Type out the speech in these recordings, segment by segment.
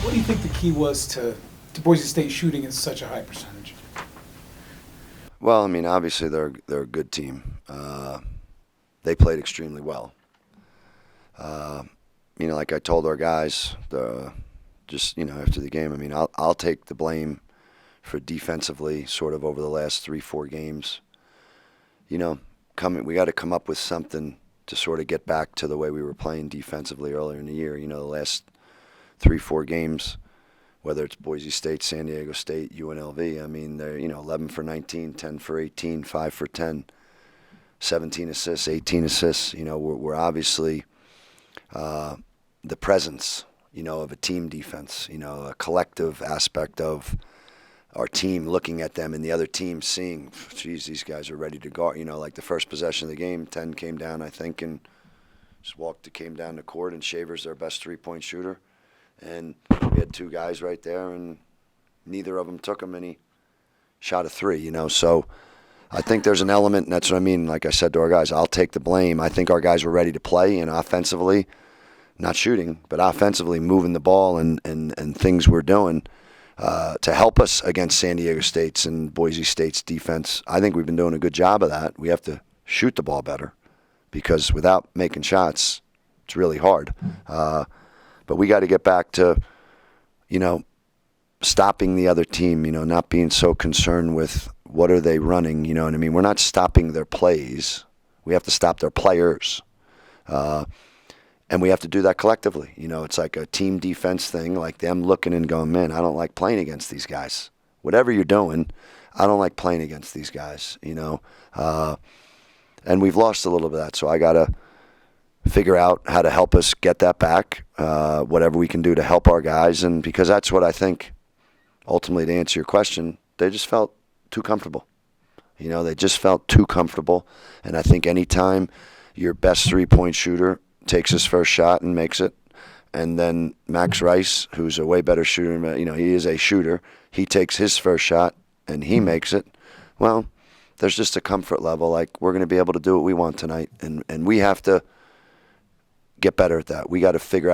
What do you think the key was to Boise State shooting at such a high percentage? Well, I mean, obviously they're a good team. They played extremely well. Like I told our guys, after the game, I mean, I'll take the blame for defensively, sort of over the last 3-4 games. We got to come up with something to sort of get back to the way we were playing defensively earlier in the year. The last 3-4 games, whether it's Boise State, San Diego State, UNLV, I mean, they're 11 for 19, 10 for 18, 5 for 10, 17 assists, 18 assists. We're obviously the presence, of a team defense, a collective aspect of our team looking at them and the other team seeing, geez, these guys are ready to go. Like the first possession of the game, 10 came down, I think, and came down the court, and Shaver's their best three-point shooter. And we had two guys right there, and neither of them took them, and he shot a three, So I think there's an element, and that's what I mean. Like I said to our guys, I'll take the blame. I think our guys were ready to play, and offensively, not shooting, but offensively moving the ball and things we're doing to help us against San Diego State's and Boise State's defense. I think we've been doing a good job of that. We have to shoot the ball better because without making shots, it's really hard. But we got to get back to, stopping the other team, not being so concerned with what are they running, you know what I mean? We're not stopping their plays. We have to stop their players. And we have to do that collectively. It's like a team defense thing, like them looking and going, man, I don't like playing against these guys. Whatever you're doing, I don't like playing against these guys, And we've lost a little bit of that, so I got to figure out how to help us get that back, whatever we can do to help our guys. And because that's what I think, ultimately, to answer your question, they just felt too comfortable. They just felt too comfortable. And I think anytime your best three-point shooter takes his first shot and makes it, and then Max Rice, who's a way better shooter, he is a shooter, he takes his first shot and he makes it, well, there's just a comfort level, like we're going to be able to do what we want tonight, and we have to get better at that. I got to figure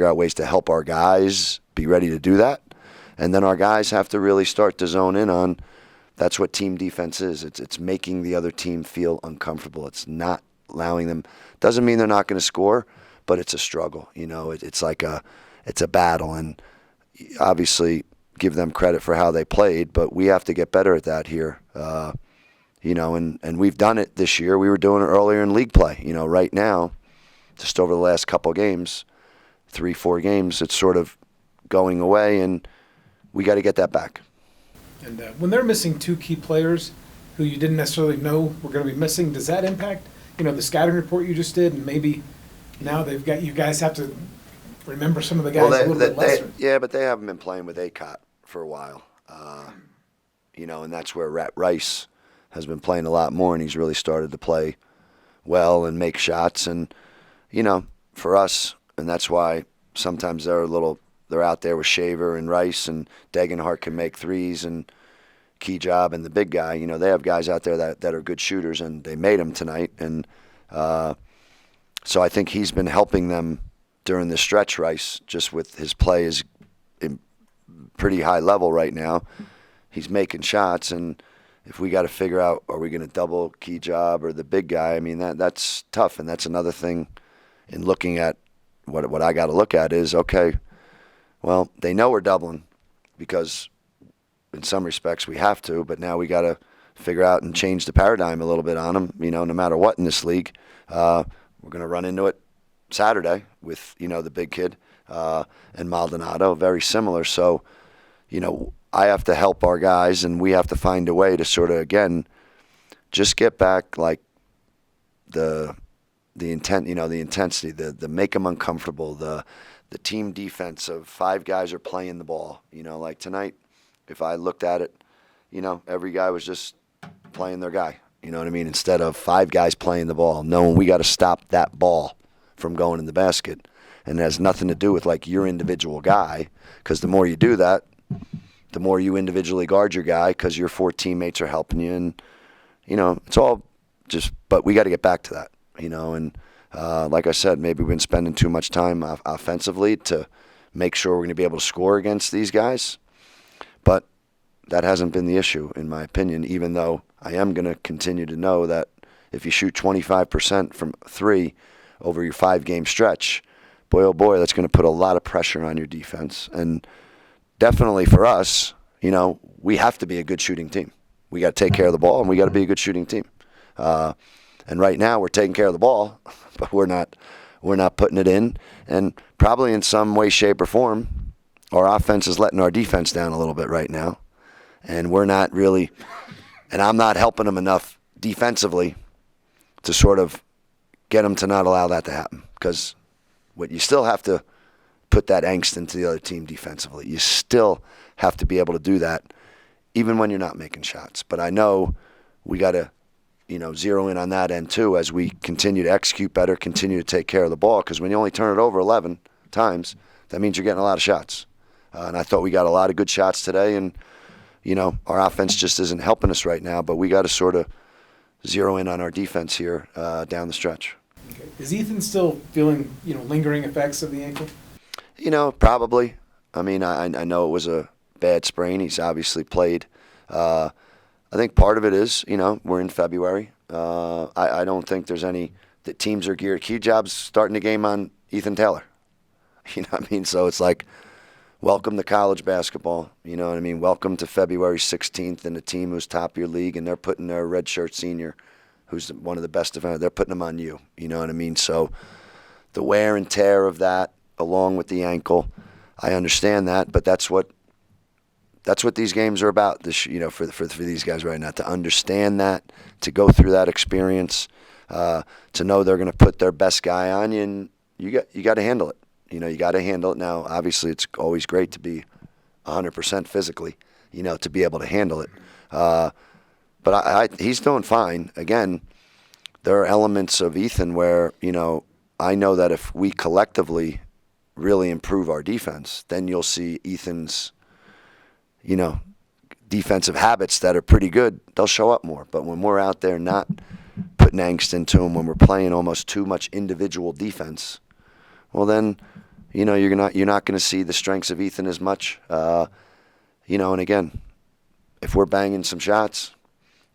out ways to help our guys be ready to do that, and then our guys have to really start to zone in on that's what team defense is. It's making the other team feel uncomfortable. It's not allowing them. Doesn't mean they're not going to score, but it's a struggle. It's a battle, and obviously give them credit for how they played, but we have to get better at that here. And we've done it this year. We were doing it earlier in league play. Right now, just over the last couple of games, 3-4 games, it's sort of going away, and we got to get that back. And when they're missing two key players who you didn't necessarily know were going to be missing, does that impact, the scouting report you just did, and maybe now you guys have to remember some of the guys a little bit lesser? Yeah, but they haven't been playing with ACOT for a while. And that's where Rat Rice has been playing a lot more, and he's really started to play well and make shots. And, for us, and that's why sometimes they're out there with Shaver and Rice, and Degenhart can make threes, and Key Job and the big guy. They have guys out there that are good shooters, and they made them tonight. And so I think he's been helping them during the stretch. Rice, just with his play, is in pretty high level right now. He's making shots, and if we got to figure out, are we going to double Key Job or the big guy? I mean, that's tough, and that's another thing in looking at what I got to look at is, okay, well, they know we're doubling because in some respects we have to, but now we got to figure out and change the paradigm a little bit on them, no matter what in this league. We're going to run into it Saturday with, the big kid and Maldonado, very similar. So, I have to help our guys, and we have to find a way to sort of, again, just get back like the intent, the intensity, the make them uncomfortable, the team defense of 5 guys are playing the ball. Like tonight, if I looked at it, every guy was just playing their guy. You know what I mean? Instead of 5 guys playing the ball, knowing we got to stop that ball from going in the basket. And it has nothing to do with like your individual guy, because the more you do that, the more you individually guard your guy, because your 4 teammates are helping you. And, it's all just, but we got to get back to that, and like I said, maybe we've been spending too much time offensively to make sure we're going to be able to score against these guys. But that hasn't been the issue, in my opinion, even though I am going to continue to know that if you shoot 25% from three over your 5-game stretch, boy, oh boy, that's going to put a lot of pressure on your defense. And definitely for us, we have to be a good shooting team. We got to take care of the ball, and we got to be a good shooting team. And right now we're taking care of the ball, but we're not putting it in. And probably in some way, shape, or form, our offense is letting our defense down a little bit right now. And we're not really, and I'm not helping them enough defensively to sort of get them to not allow that to happen. Because you still have to put that angst into the other team defensively. You still have to be able to do that even when you're not making shots. But I know we got to, zero in on that end too as we continue to execute better, continue to take care of the ball. Because when you only turn it over 11 times, that means you're getting a lot of shots. And I thought we got a lot of good shots today. And, our offense just isn't helping us right now. But we got to sort of zero in on our defense here down the stretch. Okay. Is Ethan still feeling, lingering effects of the ankle? Probably. I mean, I know it was a bad sprain. He's obviously played. I think part of it is, we're in February. I don't think there's any that teams are geared. Key Job's starting the game on Ethan Taylor. You know what I mean? So it's like, welcome to college basketball. You know what I mean? Welcome to February 16th and the team who's top of your league, and they're putting their redshirt senior, who's one of the best defenders, they're putting them on you. You know what I mean? So the wear and tear of that, along with the ankle, I understand that, but that's what these games are about. This, for these guys right now, to understand that, to go through that experience, to know they're going to put their best guy on you, and you got to handle it. You got to handle it. Now, obviously, it's always great to be 100% physically, to be able to handle it. But he's doing fine. Again, there are elements of Ethan where, I know that if we collectively really improve our defense, then you'll see Ethan's, defensive habits that are pretty good. They'll show up more. But when we're out there not putting angst into them, when we're playing almost too much individual defense, well then, you're not going to see the strengths of Ethan as much. And again, if we're banging some shots,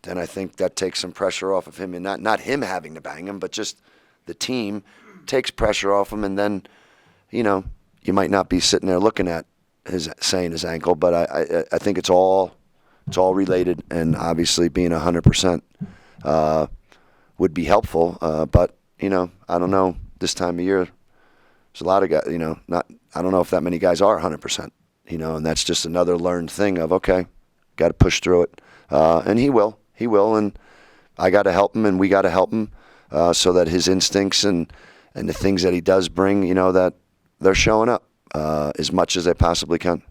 then I think that takes some pressure off of him, and not him having to bang them, but just the team takes pressure off him, and then, you might not be sitting there looking at saying his ankle, but I think it's all related, and obviously being 100% would be helpful. But I don't know, this time of year, there's a lot of guys. I don't know if that many guys are 100%. And that's just another learned thing of, okay, got to push through it, and he will, and I got to help him, and we got to help him, so that his instincts and the things that he does bring, that they're showing up as much as they possibly can.